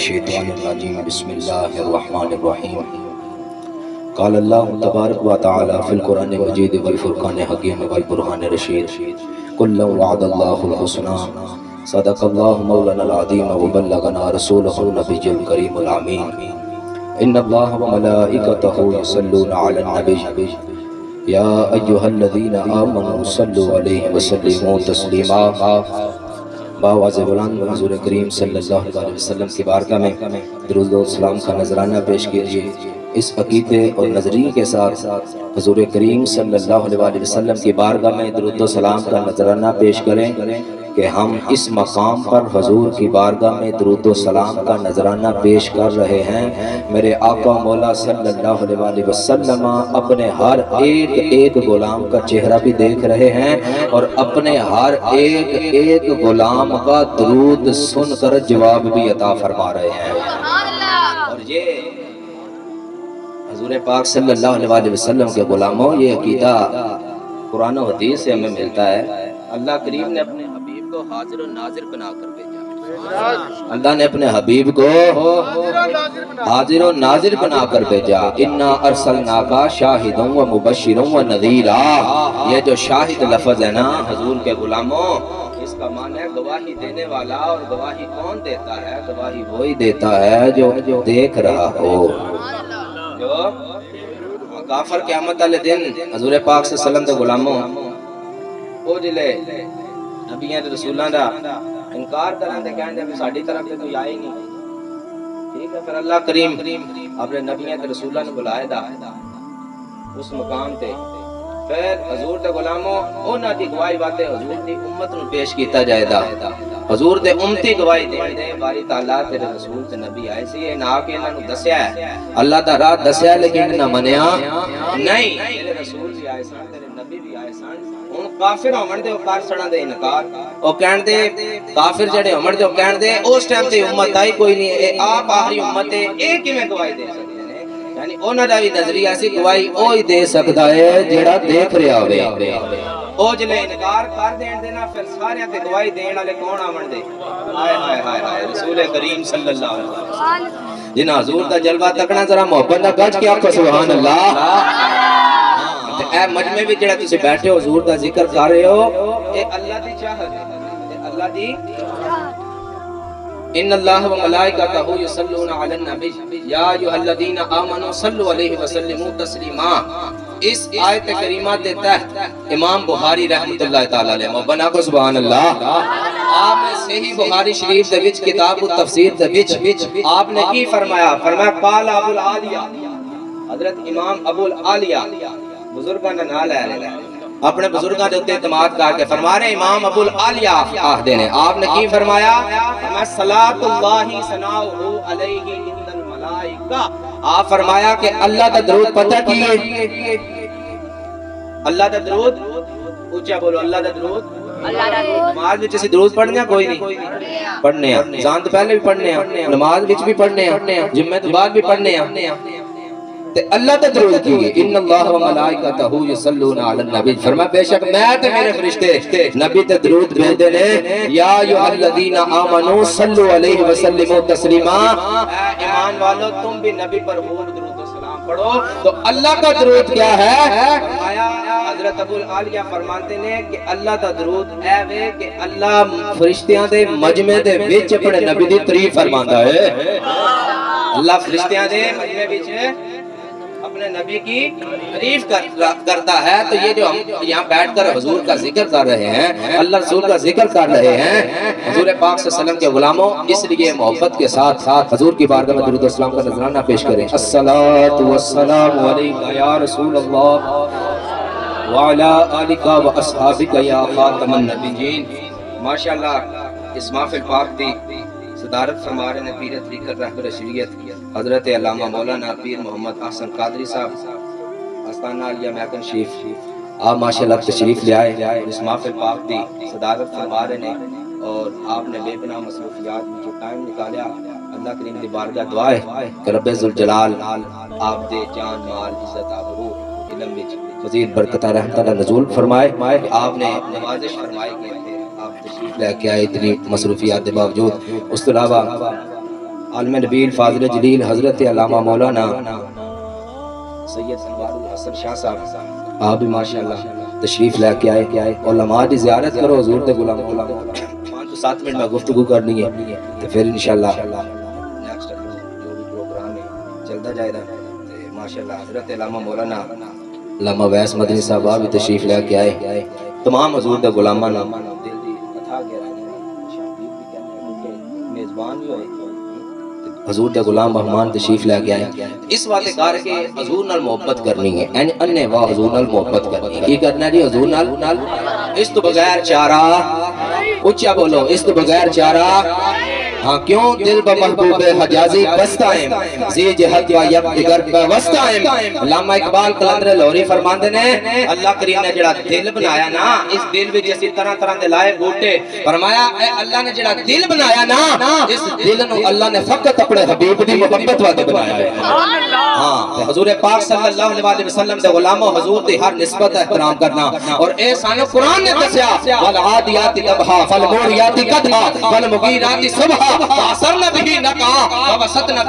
الشیطان الرجیم بسم اللہ الرحمن الرحیم قال اللہ تبارک و تعالی فی القرآن مجید والفرقان حکیم والبرہان رشید کلا وعد اللہ الحسنى صدق اللہ مولانا العظیم وبلغنا رسولہ النبی الکریم الامین ان اللہ وملائکتہ یصلون علی النبی یا ایہا الذین آمنوا صلوا علیہ وسلموا تسلیما باواز بلند حضور کریم صلی اللہ علیہ وسلم کی بارگاہ میں درود و سلام کا نذرانہ پیش کیجیے۔ اس عقیدے اور نظریے کے ساتھ حضور کریم صلی اللہ علیہ وسلم کی بارگاہ میں درود و سلام کا نذرانہ پیش کریں کہ ہم اس مقام پر حضور کی بارگاہ میں درود و سلام کا نذرانہ پیش کر رہے ہیں۔ میرے آقا مولا صلی اللہ علیہ وسلم اپنے ہر ایک غلام کا چہرہ بھی دیکھ رہے ہیں اور اپنے ہر ایک غلام کا درود سن کر جواب بھی عطا فرما رہے ہیں۔ اور یہ حضور پاک صلی اللہ علیہ وسلم کے غلاموں، یہ عقیدہ قرآن و حدیث سے ہمیں ملتا ہے۔ اللہ کریم نے اپنے حبیب کو حاضر و ناظر بنا کر بھیجا۔ اللہ نے اپنے حبیب کو حاضر و ناظر بنا کر بھیجا۔ انا ارسلناک شاہدا و مبشرا و نذیرا۔ یہ جو شاہد لفظ ہے نا حضور کے غلاموں، اس کا معنی ہے گواہی دینے والا۔ اور گواہی کون دیتا ہے؟ گواہی وہی دیتا ہے جو دیکھ رہا ہو۔ جو کافر قیامت والے دن حضور پاک صلی اللہ علیہ وسلم دے غلاموں او جلے نبیاں تے رسولاں دا انکار کرن تے کہندے کہ ساڈی طرف تے کوئی آئے نہیں۔ ٹھیک ہے، پھر اللہ کریم اپنے نبیاں تے رسولاں نوں بلائے دا اس مقام تے، پھر حضور دے غلاموں انہاں دی گواہی واسطے حضور دی امت نوں پیش کیتا جائے دا۔ حضور دے امتی گواہی دین دے باری تعالیٰ تیرے رسول تے نبی آئے سی، یہ نہ کہ انہاں نوں دسیا ہے اللہ دا راہ دسیا لیکن نہ منیا نہیں۔ تیرے رسول بھی آئے سن، تیرے نبی بھی آئے سن۔ ہن کافر ہون دے او کر چھڑن دے انکار، او کہن دے کافر جڑے ہون دے او کہن دے اس ٹائم تے امت آئی کوئی نہیں، اے آپ آخری امت ہے، اے کیویں گواہی دے سکدے نے؟ یعنی انہاں دا بھی نظریہ سی گواہی اوہی دے سکدا ہے جڑا دیکھ رہا ہوے۔ او جلے انکار کر دین دینا پھر سارے تے گواہی دین والے کون آون دے؟ ہائے ہائے ہائے ہائے رسول کریم صلی اللہ علیہ وسلم جنہاں حضور دا جلوہ تکنا ذرا محبت دا گج کے آکھو سبحان اللہ۔ تے اے مجمع وچ جڑا تسی بیٹھے ہو حضور دا ذکر کر رہے ہو، اے اللہ دی چاہت ہے، تے اللہ دی ان اللہ و ملائکتہ یصلون علی النبی یا ایھا الذین آمنوا صلوا علیہ وسلموا تسلیما۔ اس آیت کریمہ دے تحت امام بخاری رحمۃ اللہ تعالی علیہ مبنا کو سبحان اللہ، آپ نے صحیح بخاری شریف دے وچ کتاب التفسیر دے وچ آپ نے کی فرمایا؟ فرمایا قال ابو العالیہ، حضرت امام ابو العالیہ بزرگاں دا نام لے رہے ہیں، اپنے بزرگاں دے اوتے اعتماد کر کے فرما رہے امام ابو العالیہ آخدے نے، آپ نے کی فرمایا؟ فرمایا صلاۃ اللہ ثناؤہ علیہ عند الملائکہ۔ آپ فرمایا کہ اللہ دا درود پتہ کی ہے؟ اللہ دا درود اونچا بولو، اللہ دا درود۔ نماز وچ اسی درود پڑھنے ہیں کوئی نہیں؟ پڑھنے ہیں، زان تو پہلے بھی پڑھنے ہیں، نماز وچ بھی پڑھنے ہیں، جمعہ تو بعد بھی پڑھنے ہیں۔ تے اللہ دا درود کی ان اللہ و ملائکتہ یصلون علی النبی، فرمایا بے شک میں تے میرے فرشتے نبی تے درود بھیجتے ہیں۔ یا ایھا الذین آمنوا صلوا علیہ وسلموا تسلیما، اے ایمان والو تم بھی نبی پر خوب درود و سلام پڑھو۔ تو اللہ کا درود کیا ہے؟ فرمایا حضرت ابو العالیہ فرماتے ہیں کہ اللہ دا درود اے وے کہ اللہ فرشتیاں دے مجمع دے وچ اپنے نبی دی تعریف فرماندا ہے۔ اللہ فرشتیاں دے مجمع وچ اپنے نبی کی تعریف کرتا ہے۔ تو یہ جو ہم یہاں بیٹھ کر حضور کا ذکر کر رہے ہیں، اللہ رسول کا ذکر کر رہے ہیں حضور پاک صلی اللہ علیہ وسلم کے غلاموں، اس لیے محبت کے ساتھ حضور کی بارگاہ میں درود و سلام کا نذرانہ پیش کریں۔ الصلاۃ والسلام علیک یا رسول اللہ وعلی آلک و اصحابک یا خاتم النبیین۔ ماشاءاللہ اس محفل پاک دی صدارت فرما رہے ہیں پیر طریقت رہبر شریعت حضرت علامہ مولانا پیر محمد احسن قادری صاحب آستانہ عالیہ محکن شریف۔ آپ ماشاءاللہ تشریف لے آئے، اس محفل پاک دی صدارت فرما رہے ہیں اور آپ نے بے پناہ مصروفیات میں جو ٹائم نکالیا، اللہ کریم دی بارگاہ دعا ہے کہ رب ذوالجلال آپ دے جان مال عزت آبرو علم وچ مزید برکتہ رحمتہ نزول فرمائے۔ آپ نے نوازش فرمائی کہ آپ تشریف لے کے آئے اتنی مصروفیات کے باوجود۔ اس کے علاوہ عالم نبیل فاضل جلیل حضرت علامہ مولانا سید انوار الحسن شاہ صاحب آپ بھی ماشاءاللہ تشریف لے کے آئے علماء دی زیارت کرو حضور دے غلام 5 سے 7 منٹ میں گفتگو کرنی ہے تو پھر انشاءاللہ نیکسٹ جو بھی پروگرام ہے چلتا جائے گا ماشاءاللہ حضرت علامہ مولانا علامہ ویس مدنی صاحب بھی تشریف لے کے آئے تمام حضور دے غلاماں نال دل دی اتھا گہرائی نال شبیر بھی کہنے کہ میزبان بھی ہوئے حضور دے غلام مہمان تشریف لے کے آئے اس واسطے کر کے حضور نال محبت کرنی ہے اننے واہ حضور نال محبت کرنی ہے کی کرنا جی حضور نال اس تو بغیر چارہ اونچا بولو اس تو بغیر چارہ ہاں کیوں دل بمحبوب حجازی بستائم زی جہت و یک دگر بستائم علامہ اقبال قلندر لاہوری فرماندے نے اللہ کریم نے جڑا دل بنایا نا اس دل وچ اسی طرح طرح دے لائے بوٹے فرمایا اے اللہ نے جڑا دل بنایا نا اس دل نو اللہ نے فقط اپنے حبیب دی محبت واسطے بنایا ہے ہاں حضور پاک صلی اللہ علیہ وسلم دے غلاموں حضور دی ہر نسبت احترام کرنا اور اے سانو قرآن نے دسیا والعادیات ضبحا فالموریات قدحا والمغیرات صبحا فاثرن به نقعا ووسطن